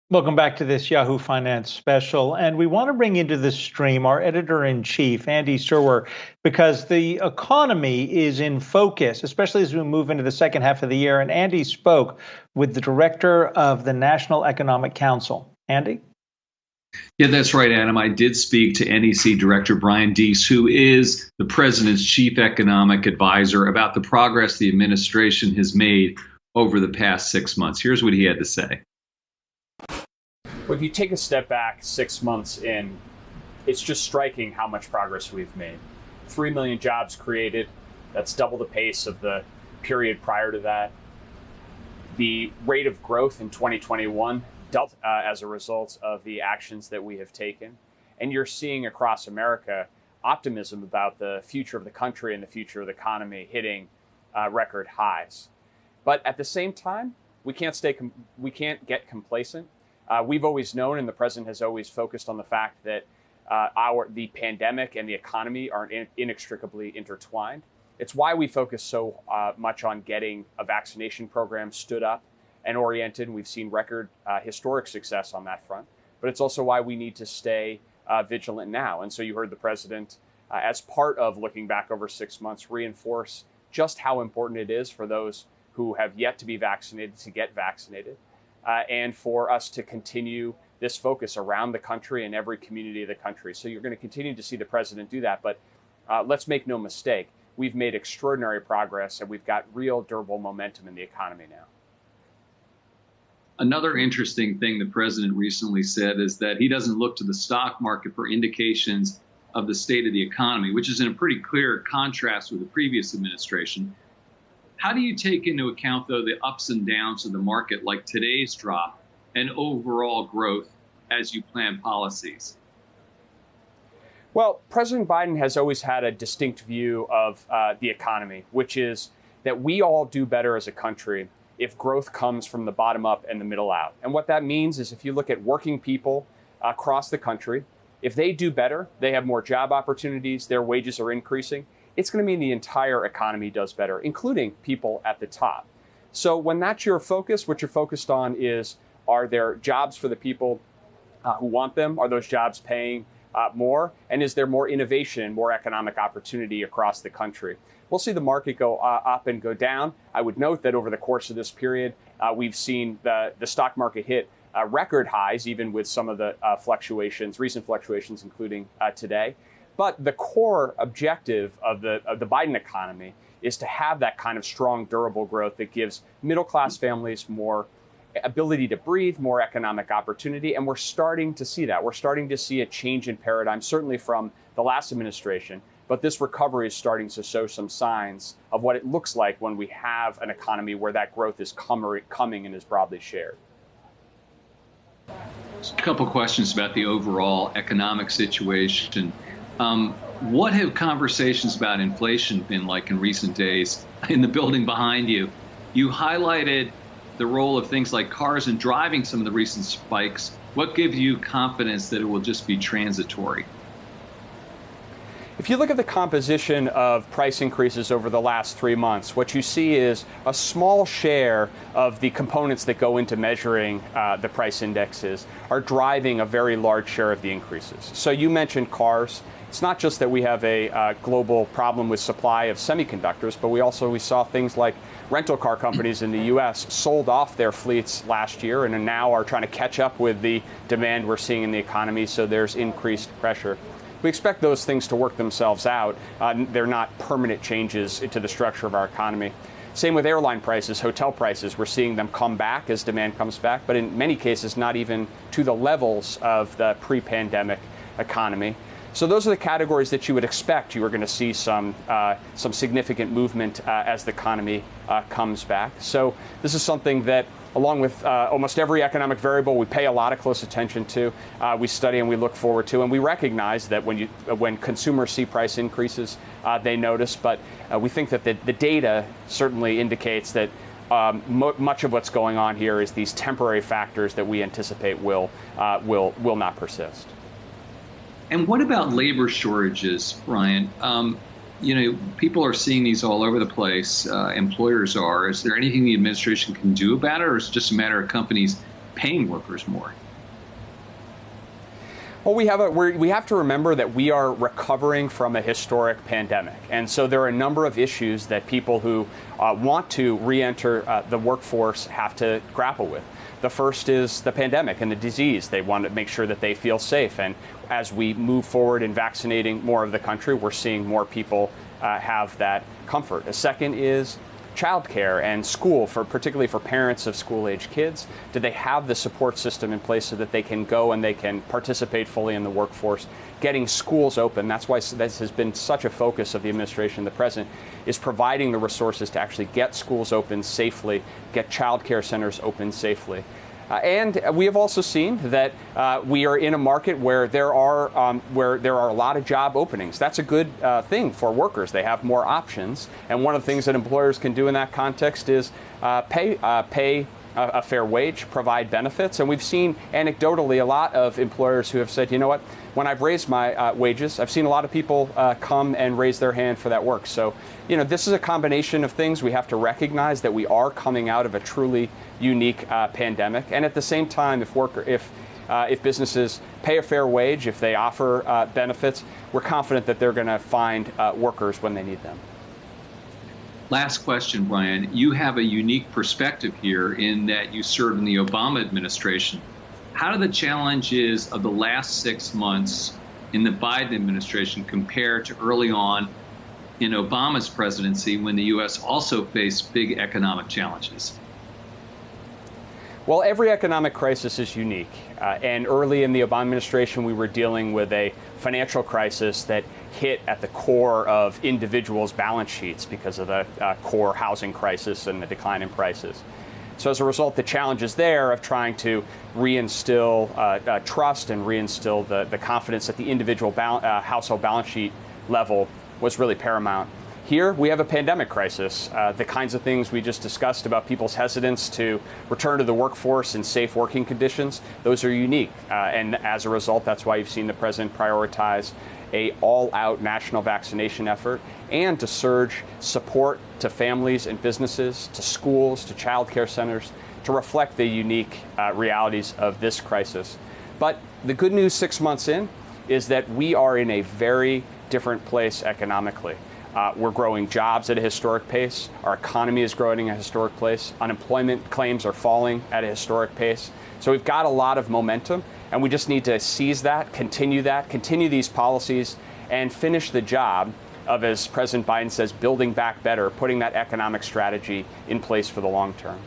Welcome back to this Yahoo Finance special. And we want to bring into the stream our editor-in-chief, Andy Serwer, because the economy is in focus, especially as we move into the second half of the year. And Andy spoke with the director of the National Economic Council. Andy? Yeah, that's right, Adam. I did speak to NEC Director Brian Deese, who is the president's chief economic advisor, about the progress the administration has made over the past 6 months. Here's what he had to say. Well, if you take a step back 6 months in, it's just striking how much progress we've made. 3 million jobs created. That's double the pace of the period prior to that. The rate of growth in 2021 doubled as a result of the actions that we have taken. And you're seeing across America optimism about the future of the country and the future of the economy hitting record highs. But at the same time, we can't get complacent. We've always known, and the president has always focused on the fact that the pandemic and the economy are inextricably intertwined. It's why we focus so much on getting a vaccination program stood up and oriented. We've seen record historic success on that front. But it's also why we need to stay vigilant now. And so you heard the president, as part of looking back over 6 months, reinforce just how important it is for those who have yet to be vaccinated to get vaccinated. And for us to continue this focus around the country and every community of the country. So you're going to continue to see the president do that. But let's make no mistake, we've made extraordinary progress and we've got real durable momentum in the economy now. Another interesting thing the president recently said is that he doesn't look to the stock market for indications of the state of the economy, which is in a pretty clear contrast with the previous administration. How do you take into account, though, the ups and downs of the market, like today's drop, and overall growth as you plan policies? Well, President Biden has always had a distinct view of the economy, which is that we all do better as a country if growth comes from the bottom up and the middle out. And what that means is if you look at working people across the country, if they do better, they have more job opportunities, their wages are increasing, it's going to mean the entire economy does better, including people at the top. So when that's your focus, what you're focused on is, are there jobs for the people who want them? Are those jobs paying more? And is there more innovation, more economic opportunity across the country? We'll see the market go up and go down. I would note that over the course of this period, we've seen the stock market hit record highs, even with some of the recent fluctuations, including today. But the core objective of the Biden economy is to have that kind of strong, durable growth that gives middle-class families more ability to breathe, more economic opportunity. And we're starting to see that. We're starting to see a change in paradigm, certainly from the last administration. But this recovery is starting to show some signs of what it looks like when we have an economy where that growth is coming and is broadly shared. A couple questions about the overall economic situation. What have conversations about inflation been like in recent days? In the building behind you, you highlighted the role of things like cars in driving some of the recent spikes. What gives you confidence that it will just be transitory? If you look at the composition of price increases over the last 3 months, what you see is a small share of the components that go into measuring the price indexes are driving a very large share of the increases. So you mentioned cars. It's not just that we have a global problem with supply of semiconductors, but we saw things like rental car companies in the U.S. sold off their fleets last year and now are trying to catch up with the demand we're seeing in the economy, so there's increased pressure. We expect those things to work themselves out. They're not permanent changes to the structure of our economy. Same with airline prices, hotel prices. We're seeing them come back as demand comes back, but in many cases not even to the levels of the pre-pandemic economy. So those are the categories that you would expect. You are going to see some significant movement as the economy comes back. So this is something that, along with almost every economic variable, we pay a lot of close attention to, we study and we look forward to, and we recognize that when consumers see price increases, they notice. But we think that the data certainly indicates that much of what's going on here is these temporary factors that we anticipate will not persist. And what about labor shortages, Brian? People are seeing these all over the place. Employers are. Is there anything the administration can do about it, or is it just a matter of companies paying workers more? Well, we have to remember that we are recovering from a historic pandemic. And so there are a number of issues that people who want to re-enter the workforce have to grapple with. The first is the pandemic and the disease. They want to make sure that they feel safe. And as we move forward in vaccinating more of the country, we're seeing more people have that comfort. A second is childcare and school, particularly for parents of school-age kids. Do they have the support system in place so that they can go and they can participate fully in the workforce? Getting schools open, that's why this has been such a focus of the administration, the president, is providing the resources to actually get schools open safely, get childcare centers open safely. And we have also seen that we are in a market where there are a lot of job openings. That's a good thing for workers. They have more options. And one of the things that employers can do in that context is pay a fair wage, provide benefits. And we've seen anecdotally a lot of employers who have said, you know what, when I've raised my wages, I've seen a lot of people come and raise their hand for that work. So, you know, this is a combination of things. We have to recognize that we are coming out of a truly unique pandemic. And at the same time, if businesses pay a fair wage, if they offer benefits, we're confident that they're going to find workers when they need them. Last question, Brian. You have a unique perspective here in that you served in the Obama administration. How do the challenges of the last 6 months in the Biden administration compare to early on in Obama's presidency when the U.S. also faced big economic challenges? Well, every economic crisis is unique. And early in the Obama administration, we were dealing with a financial crisis that hit at the core of individuals' balance sheets because of the core housing crisis and the decline in prices. So as a result, the challenges there of trying to reinstill trust and reinstill the confidence at the individual household balance sheet level was really paramount. Here, we have a pandemic crisis. The kinds of things we just discussed about people's hesitance to return to the workforce in safe working conditions, those are unique. And as a result, that's why you've seen the president prioritize an all-out national vaccination effort and to surge support to families and businesses, to schools, to child care centers, to reflect the unique realities of this crisis. But the good news 6 months in is that we are in a very different place economically. We're growing jobs at a historic pace. Our economy is growing at a historic pace. Unemployment claims are falling at a historic pace. So we've got a lot of momentum, and we just need to seize that, continue these policies, and finish the job of, as President Biden says, building back better, putting that economic strategy in place for the long term.